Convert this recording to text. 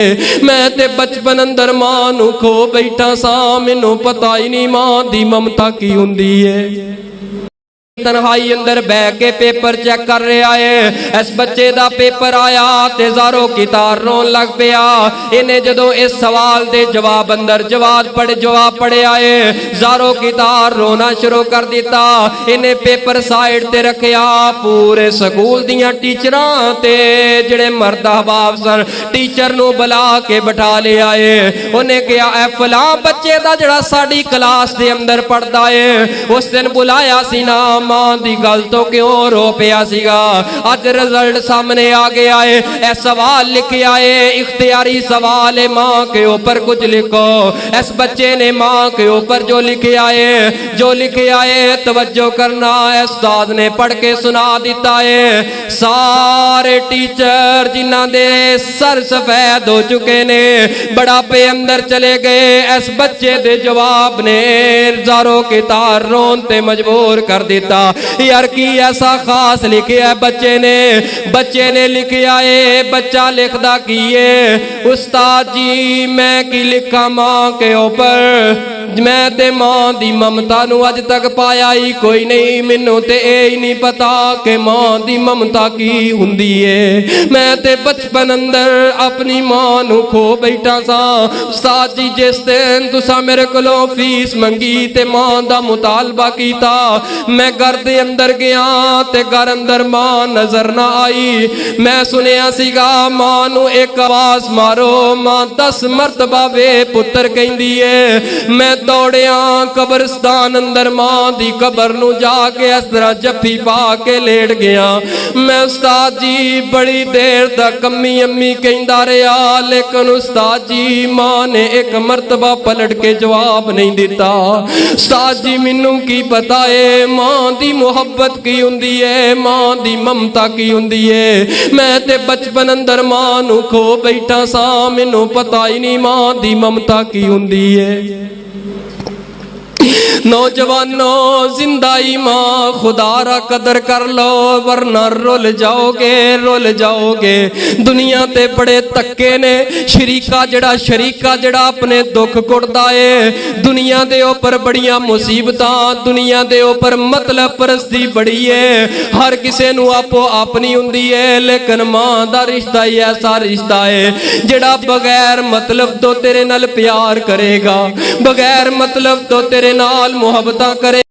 मैं ते बचपन अंदर मां नू खो बैठा सा, मैनू पता ही नहीं मां दी ममता की हुंदी है। तन्हाई अंदर बह के पेपर चेक कर रहा है। इस बच्चे दा पेपर आया ते ज़ारो की तार रोन लग पिया। इन्हें जदों इस सवाल दे जवाब अंदर जवाब पढ़े आए, ज़ारो की तार रोना शुरू कर दिता। इन्हें पेपर साइड ते रखिया। पूरे स्कूल दियां टीचरां ते जिहड़े मर्द अहबाब सन टीचर नू बुला के बिठा ले आए। उन्हें कहा ऐ फलां बच्चे दा जिहड़ा साडी क्लास दे अंदर पढ़दा है, उस दिन बुलाया सी ना, मां दी गल तो क्यों रो पिया सीगा। अज रिजल्ट सामने आ गया है, ए सवाल लिखे आए, इख्तियारी सवाल है, मां के ऊपर कुछ लिखो। इस बच्चे ने मां के ऊपर जो लिखे आए तवज्जो करना, उस्ताद ने पढ़ के सुना दिता है। सारे टीचर जिन्हां दे सर सफेद हो चुके ने बुढ़ापे अंदर चले गए। इस बच्चे दे जवाब ने ज़ारो के तार रोन ते मजबूर कर दिता। यार की ऐसा खास लिखे है बच्चे ने लिखा है। बच्चा लिखदा की है, उस्ताद जी मैं की लिखा मां के ऊपर, मैं ते मां दी ममता नू अज तक पाया ही कोई नहीं। मैनू ते ही नहीं पता कि मां दी ममता की हुंदी है। मैं ते बचपन अंदर अपनी मां नू खो बैठा सा। उस्ताद जी जिस दिन तुसा मेरे कोलों फीस मंगी ते मां दा मुतालबा कीता, मैं घर दे अंदर गया ते घर अंदर मां नजर ना आई। मैं सुनिया सीगा मां नू एक आवाज मारो, मां 10 मरतबा वे पुत्र कहंदी है। मैं दौड़िया कब्रिस्तान अंदर मां दी कबर नू जाके इस तरह जफ्फी पा के लेट गया। मैं उस्ताद जी बड़ी देर तक अम्मी अम्मी कहंदा रहा, लेकिन उस्ताद जी मां ने एक मरतबा पलट के जवाब नहीं दिता। उस्ताद जी मैनू की पता है मां दी मुहब्बत की हुंदी है, मां दी ममता की हुंदी है। मैं ते बचपन अंदर मां नू खो बैठा सा, मैनू पता ही नहीं मां दी ममता की हुंदी है। नौजवानों जिंदाई मां खुदा रा कदर कर लो, वरना रुल जाओगे। दुनिया ते बड़े तक्के ने। शरीका जड़ा अपने दुख कुटदा है। दुनिया दे ऊपर बड़ियां मुसीबतां, दुनिया दे ऊपर मतलब परस्ती बड़ी है। हर किसे नू आपो अपनी हुंदी है, लेकिन मां दा रिश्ता ही ऐसा रिश्ता है जड़ा बगैर मतलब तो तेरे नाल प्यार करेगा, बगैर मतलब तो तेरे नाल मुहब्बत करे।